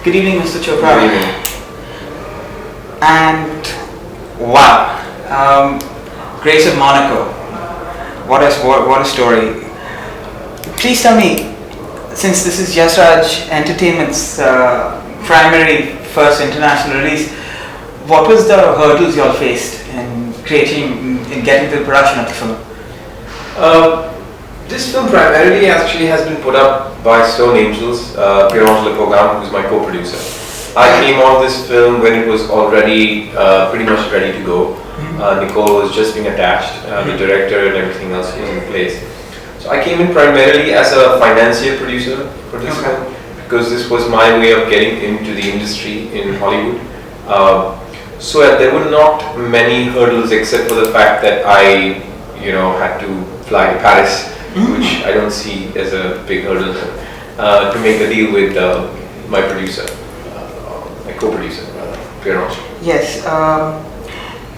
Good evening, Mr. Chopra. Good evening. And wow, Grace of Monaco. What a story. Please tell me, since this is YRF Entertainment's primary first international release, what was the hurdles you all faced in getting to the production of the film? This film primarily actually has been put up by Stone Angels, who's my co-producer. I came on this film when it was already pretty much ready to go. Nicole was just being attached, the director and everything else was in place. So I came in primarily as a financier producer for this film, because this was my way of getting into the industry in Hollywood. So there were not many hurdles except for the fact that I had to fly to Paris, which I don't see as a big hurdle to make a deal with my producer, my co-producer, Pierre. Yes.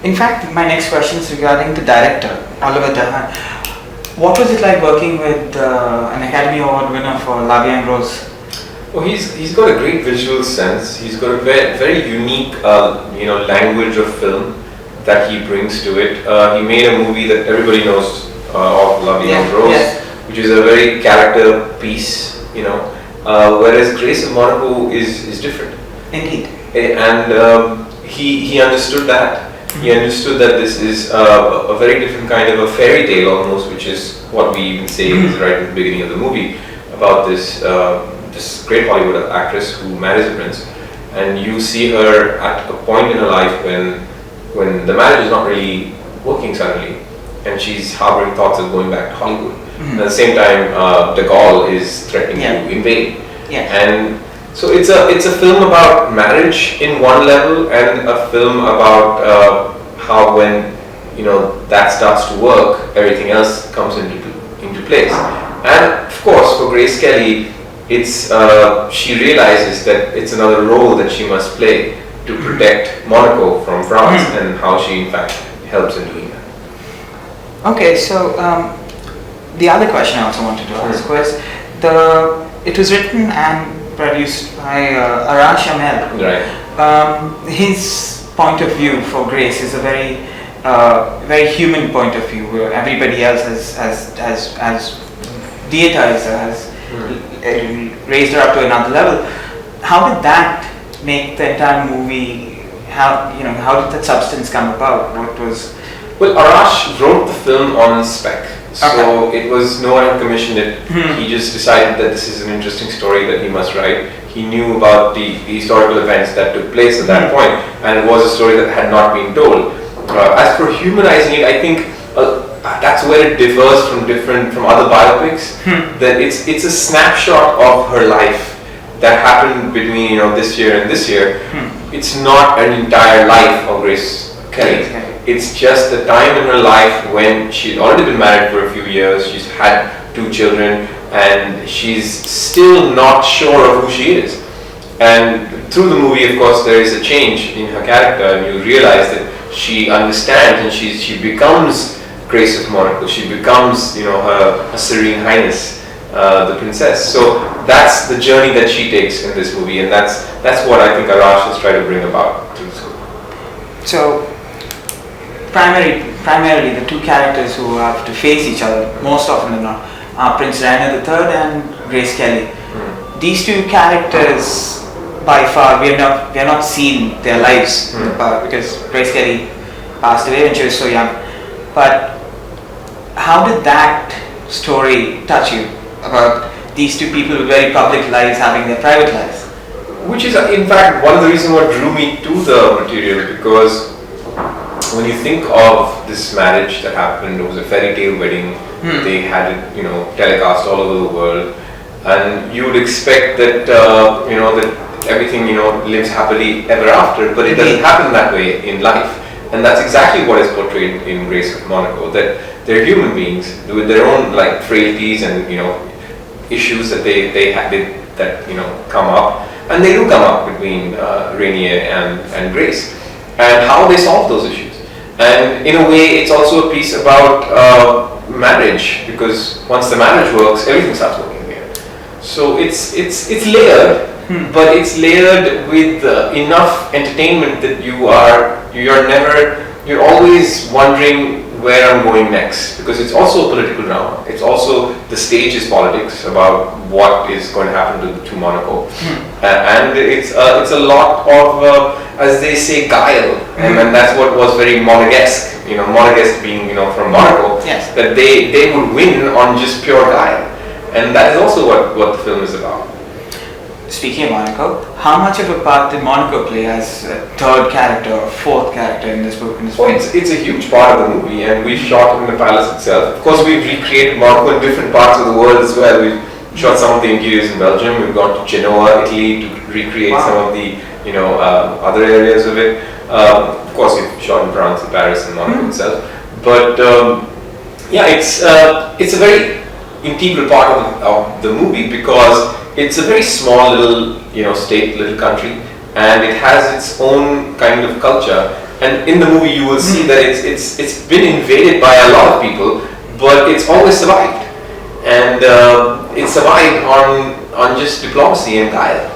In fact, my next question is regarding the director, Oliver Dahan. What was it like working with an Academy Award winner for La Vie en Rose? Oh, he's got a great visual sense. He's got a very unique, language of film that he brings to it. He made a movie that everybody knows of, La Vie en Rose, which is a very character piece, whereas Grace of Monaco is different. Indeed. And he understood that. He understood that this is a very different kind of a fairy tale almost, which is what we even say is right at the beginning of the movie about this this great Hollywood actress who marries a prince, and you see her at a point in her life when the marriage is not really working suddenly, and she's harboring thoughts of going back to Hollywood. And at the same time, de Gaulle is threatening to invade. And so it's a film about marriage in one level, and a film about how when that starts to work, everything else comes into place. And of course, for Grace Kelly, it's she realizes that it's another role that she must play to protect Monaco from France, and how she in fact helps in doing that. Okay, so the other question I also wanted to ask was it was written and produced by Arash Amel. Right. His point of view for Grace is a very human point of view, where everybody else has deitized her, has raised her up to another level. How did that make the entire movie? How did that substance come about? What was? Well, Arash wrote the film on spec. So it was no one had commissioned it. He just decided that this is an interesting story that he must write. He knew about the historical events that took place at that point, and it was a story that had not been told. As for humanizing it, I think that's where it differs from other biopics. That it's a snapshot of her life that happened between this year and this year. It's not an entire life of Grace Kelly. It's just the time in her life when she'd already been married for a few years, she's had 2 children, and she's still not sure of who she is. And through the movie, of course, there is a change in her character, and you realize that she understands, and she becomes Grace of Monaco. She becomes, her Serene Highness, the princess. So that's the journey that she takes in this movie, and that's what I think Arash has tried to bring about through this movie. So primarily the two characters who have to face each other most often than not are Prince Rainer III and Grace Kelly. These two characters, by far, we have not seen their lives because Grace Kelly passed away when she was so young. But how did that story touch you about these two people with very public lives having their private lives? Which is in fact one of the reasons what drew me to the material, because when you think of this marriage that happened, it was a fairy tale wedding. They had it, telecast all over the world, and you would expect that that everything lives happily ever after, but it doesn't happen that way in life, and that's exactly what is portrayed in Grace of Monaco. That they're human beings with their own frailties and issues that they come up, and they do come up between Rainier and Grace, and how they solve those issues. And in a way, it's also a piece about marriage, because once the marriage works, everything starts working again. So it's layered, but it's layered with enough entertainment that you're always wondering where I'm going next, because it's also a political drama. It's also, the stage is politics about what is going to happen to Monaco, and it's a lot of as they say, guile, and that's what was very Monegasque. Monegasque being from Monaco, yes. That they would win on just pure guile, and that is also what the film is about. Speaking of Monaco, how much of a part did Monaco play as a third character or fourth character in this book? It's a huge part of the movie, and we shot in the palace itself. Of course, we've recreated Monaco in different parts of the world as well. We've shot some of the interiors in Belgium. We've gone to Genoa, Italy, to recreate some of the other areas of it. Of course, we've shot in France, and Paris, and Monaco itself. But it's a very integral part of the movie, because it's a very small little state, little country, and it has its own kind of culture. And in the movie, you will see that it's been invaded by a lot of people, but it's always survived, and it survived on just diplomacy and guile.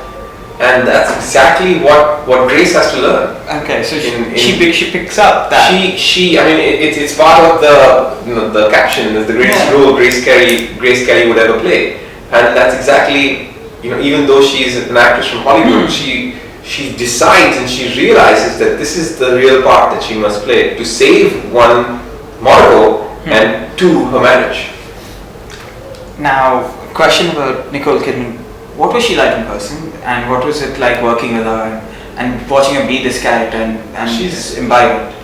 And that's exactly what Grace has to learn. Okay, so she picks up that. It's part of the caption, is the greatest role Grace Kelly would ever play. And that's exactly, even though she's an actress from Hollywood, she decides and she realizes that this is the real part that she must play to save, one, Monaco, and two, her marriage. Now, question about Nicole Kidman. What was she like in person, and what was it like working with her and watching her be this character and she's imbibed?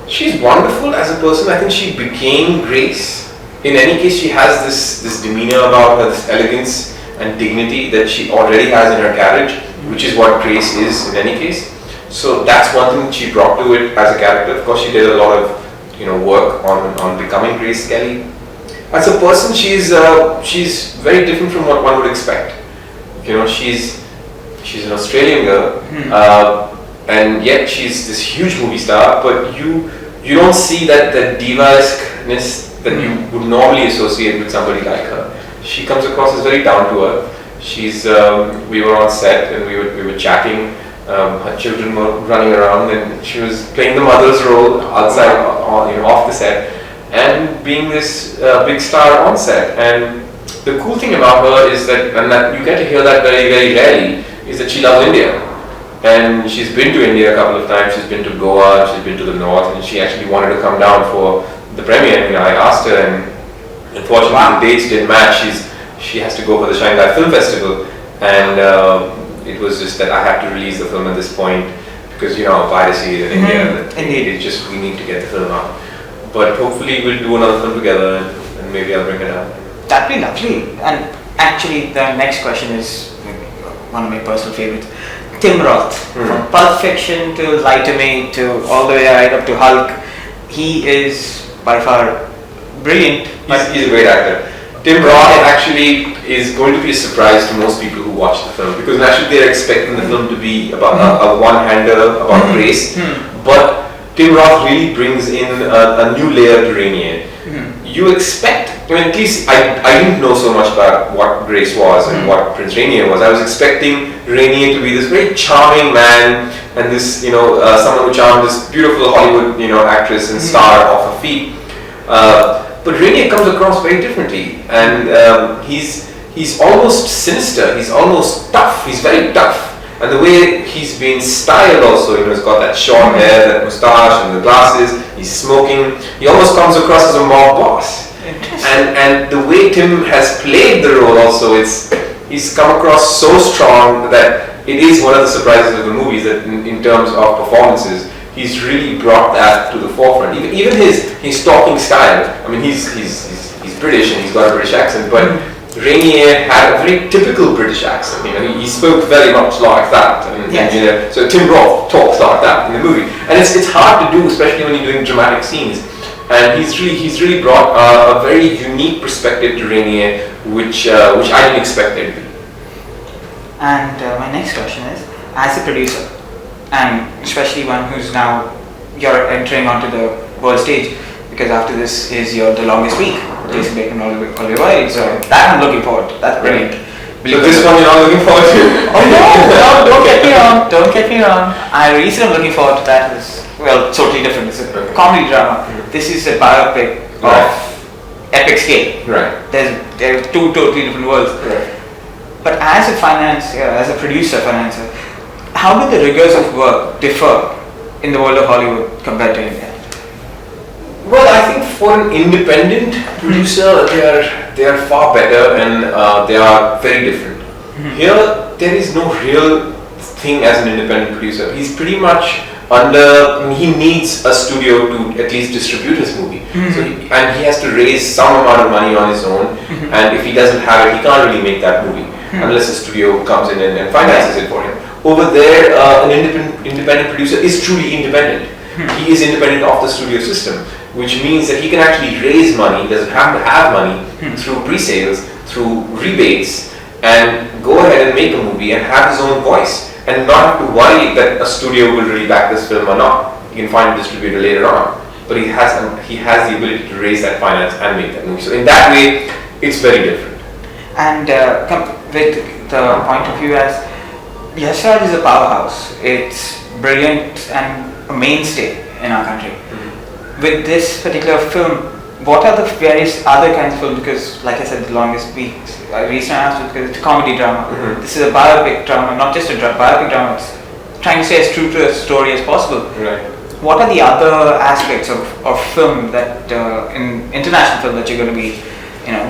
She's wonderful as a person. I think she became Grace. In any case, she has this demeanor about her, this elegance and dignity that she already has in her carriage, which is what Grace is in any case. So that's one thing she brought to it as a character. Of course, she did a lot of work on becoming Grace Kelly. As a person, she's very different from what one would expect. She's an Australian girl, and yet she's this huge movie star. But you don't see that diva-esqueness that you would normally associate with somebody like her. She comes across as very down to earth. We were on set and we were chatting. Her children were running around, and she was playing the mother's role outside, off the set, and being this big star on set. And the cool thing about her is that, and that you get to hear that very, very rarely, is that she loves India. And she's been to India a couple of times. She's been to Goa, she's been to the north, and she actually wanted to come down for the premiere. I asked her, and unfortunately the dates didn't match. She has to go for the Shanghai Film Festival, and it was just that I had to release the film at this point because piracy in India. Indeed. It's just we need to get the film out. But hopefully we'll do another film together, and maybe I'll bring it out. That'd be lovely. And actually, the next question is one of my personal favorites. Tim Roth, from Pulp Fiction to Lie to Me to all the way right up to Hulk, he is by far brilliant. He's a great actor. Tim Roth actually is going to be a surprise to most people who watch the film, because naturally they're expecting the film to be about a one-hander about Grace, but Tim Roth really brings in a new layer to Rainier. You expect, at least I didn't know so much about what Grace was and what Prince Rainier was. I was expecting Rainier to be this very charming man and this, someone who charmed this beautiful Hollywood, actress and star off her feet. But Rainier comes across very differently, and he's almost sinister. He's almost tough. He's very tough. And the way he's been styled also, he's got that short hair, that moustache and the glasses, he's smoking. He almost comes across as a mob boss. And the way Tim has played the role also, he's come across so strong that it is one of the surprises of the movies that in terms of performances, he's really brought that to the forefront. Even his talking style, he's British and he's got a British accent, but Rainier had a very typical British accent. He spoke very much like that. So Tim Roth talks like that in the movie, and it's hard to do, especially when you're doing dramatic scenes. And he's really brought a very unique perspective to Rainier, which I didn't expect it to be. And my next question is, as a producer, and especially one who's now you're entering onto the world stage, because after this is The Longest Week, Jason Bacon, Oliver Wilde, so that I'm looking forward to. That's brilliant. So this one you're not looking forward to? Oh no, don't get me wrong. Don't get me wrong. The reason I'm looking forward to that is, well, totally different. It's a comedy drama. This is a biopic of epic scale. Right. There are two totally different worlds. Right. But as a financier, as a financier, how do the rigors of work differ in the world of Hollywood compared to India? Well, I think for an independent producer, they are far better and they are very different. Here, there is no real thing as an independent producer. He's pretty much he needs a studio to at least distribute his movie. And he has to raise some amount of money on his own. And if he doesn't have it, he can't really make that movie unless the studio comes in and finances it for him. Over there, an independent producer is truly independent. He is independent of the studio system, which means that he can actually raise money, he doesn't have to have money through pre-sales, through rebates, and go ahead and make a movie and have his own voice and not have to worry that a studio will really back this film or not. He can find a distributor later on, but he has the ability to raise that finance and make that movie. So in that way, it's very different. And with the point of view as Yash Raj is a powerhouse. It's brilliant and a mainstay in our country. With this particular film, what are the various other kinds of films? Because, like I said, the longest weeks. The reason I asked was because it's a comedy drama. This is a biopic drama, not just a biopic drama. It's trying to stay as true to a story as possible. Right. What are the other aspects of film that in international film that you're going to be,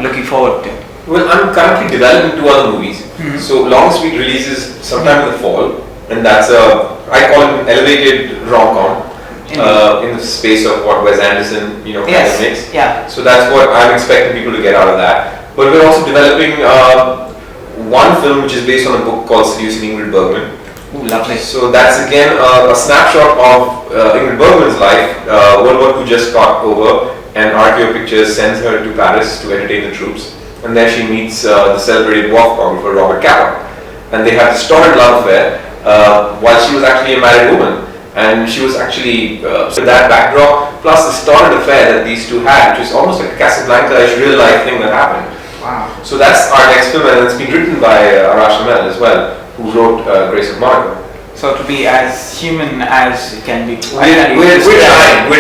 looking forward to? Well, I'm currently developing 2 other movies. So Longest Week releases sometime in the fall, and that's I call it an elevated rom-com in the space of what Wes Anderson kind of makes. Yeah. So that's what I'm expecting people to get out of that. But we're also developing one film which is based on a book called Seducing Ingrid Bergman. Ooh, lovely. So that's again a snapshot of Ingrid Bergman's life. World War II just got over, and RKO Pictures sends her to Paris to entertain the troops. And there she meets the celebrated war photographer Robert Capa. And they have this torrid love affair while she was actually a married woman. And she was actually, with that backdrop, plus the torrid affair that these two had, which is almost like a Casablanca-ish real life thing that happened. Wow. So that's our next film, and it's been written by Arash Hamel as well, who wrote Grace of Monaco. So to be as human as it can be. We're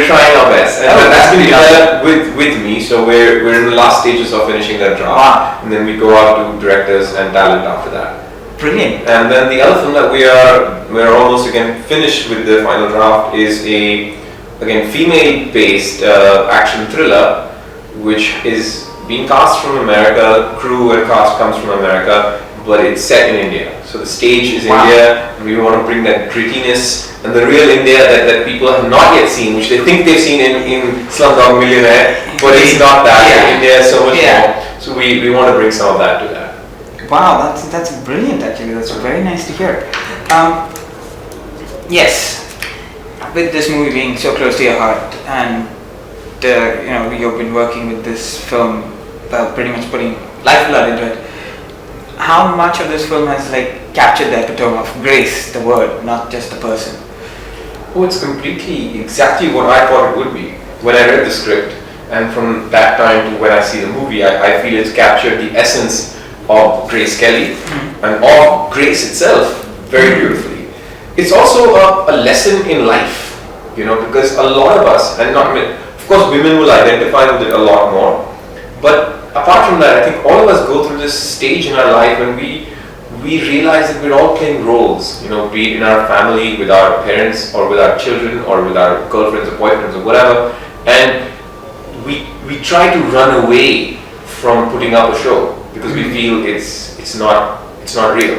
trying our best, and that's been developed with me. So we're in the last stages of finishing that draft, and then we go out to directors and talent after that. Brilliant. And then the other film that we're almost again finished with the final draft is a female-based action thriller, which is being cast from America. Crew and cast comes from America, but it's set in India. So the stage is India, and we want to bring that grittiness and the real India that people have not yet seen, which they think they've seen in Slumdog Millionaire, but it's not that. India is so much more. So we want to bring some of that to that. Wow, that's brilliant actually. That's very nice to hear. Yes, with this movie being so close to your heart, and you've been working with this film, pretty much putting lifeblood into it. How much of this film has captured the epitome of Grace, the word, not just the person? Oh, it's completely exactly what I thought it would be when I read the script, and from that time to when I see the movie, I feel it's captured the essence of Grace Kelly and of Grace itself very beautifully. It's also a lesson in life, because a lot of us, and not of course women will identify with it a lot more, but apart from that, I think all of us go through this stage in our life when we realize that we're all playing roles, be it in our family, with our parents, or with our children, or with our girlfriends or boyfriends or whatever, and we try to run away from putting up a show because we feel it's not real.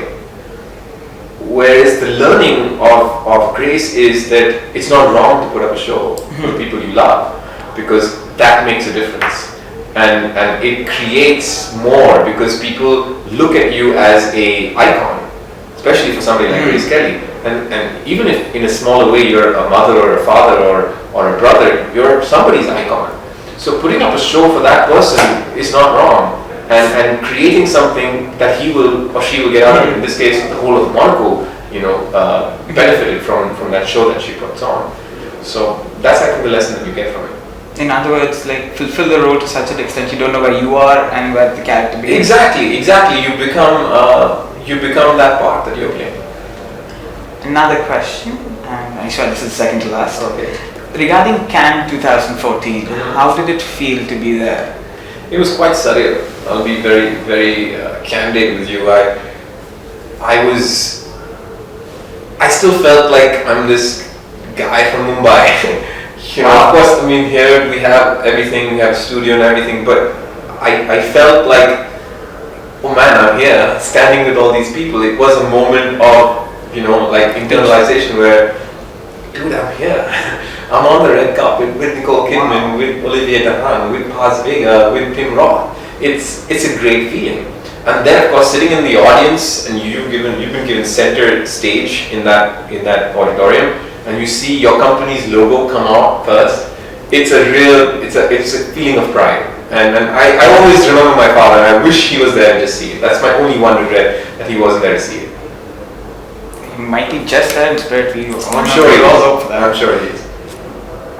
Whereas the learning of Grace is that it's not wrong to put up a show for the people you love, because that makes a difference. And it creates more because people look at you as a icon, especially for somebody like Grace Kelly. And even if in a smaller way you're a mother or a father or a brother, you're somebody's icon. So putting up a show for that person is not wrong. And creating something that he will or she will get out of it. In this case, the whole of Monaco, benefited from that show that she puts on. So that's, I think, the lesson that you get from it. In other words, like fulfill the role to such an extent you don't know where you are and where the character begins. Exactly. You become that part that you're playing. Another question, and I'm sure this is second to last. Okay. Regarding Cannes 2014, how did it feel to be there? It was quite surreal. I'll be very, very candid with you. I still felt like I'm this guy from Mumbai. Of course, I mean, here we have everything, we have a studio and everything, but I felt like, oh man, I'm here, standing with all these people. It was a moment of, like internalization where, dude, I'm here. I'm on the red carpet with Nicole Kidman, with Olivier Dahan, with Vega, with Tim Roth. It's a great feeling. And then, of course, sitting in the audience, and you've been given center stage in that auditorium, and you see your company's logo come out first. It's a feeling of pride. And I always remember my father. And I wish he was there to see it. That's my only one regret, that he wasn't there to see it. He might be just there in spirit. I'm sure he is. I'm sure he is.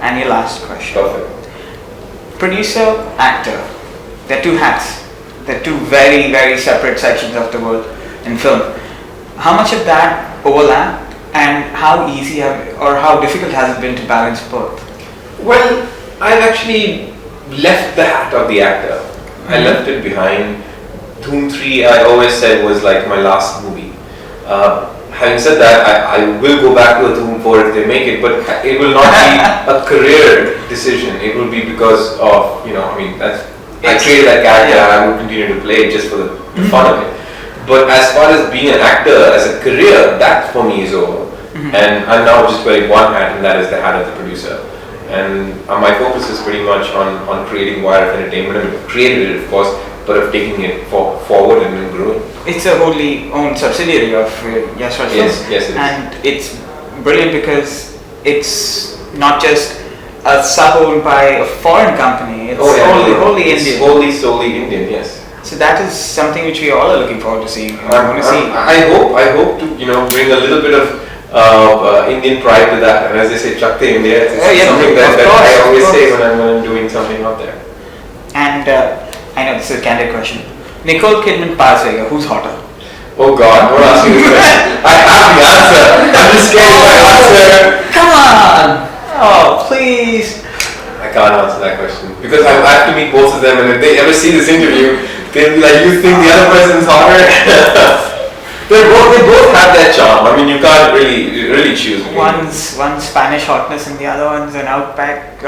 And your last question. Perfect. Producer, actor. They're two hats. They're two very, very separate sections of the world in film. How much of that overlap, and how easy or how difficult has it been to balance both? Well, I've actually left the hat of the actor. I left it behind. Dhoom 3, I always said, was like my last movie. Having said that, I will go back to a Dhoom 4 if they make it, but it will not be a career decision. It will be because of, I created that character and I will continue to play it just for the fun of it. But as far as being an actor as a career, that for me is over. And I'm now just wearing one hat, and that is the hat of the producer. And my focus is pretty much on creating YRF Entertainment. I mean, created it, of course, but of taking it forward and growing. It's a wholly owned subsidiary of Yes, yes, it is. And it's brilliant because it's not just a sub-owned by a foreign company. It's wholly Indian. It's solely Indian, yes. So that is something which we all are looking forward to seeing. I hope to bring a little bit of Indian pride to that, and as they say, Chakte India. It's something that I always say when I'm doing something out there. And I know this is a candid question. Nicole Kidman, Vega, who's hotter? Oh God, don't ask me this question. I have the answer. I'm just scared of my answer. Come on! Oh, please. I can't answer that question because I have to meet both of them, and if they ever see this interview, they'll be like, "You think the other person's hotter?" They both have their charm. I mean, you can't really choose. One's Spanish hotness and the other one's an outback.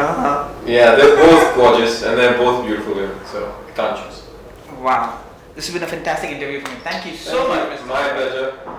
Yeah, they're both gorgeous and they're both beautiful women, so I can't choose. Wow, this has been a fantastic interview for me. Thank you so much, Mr. My pleasure.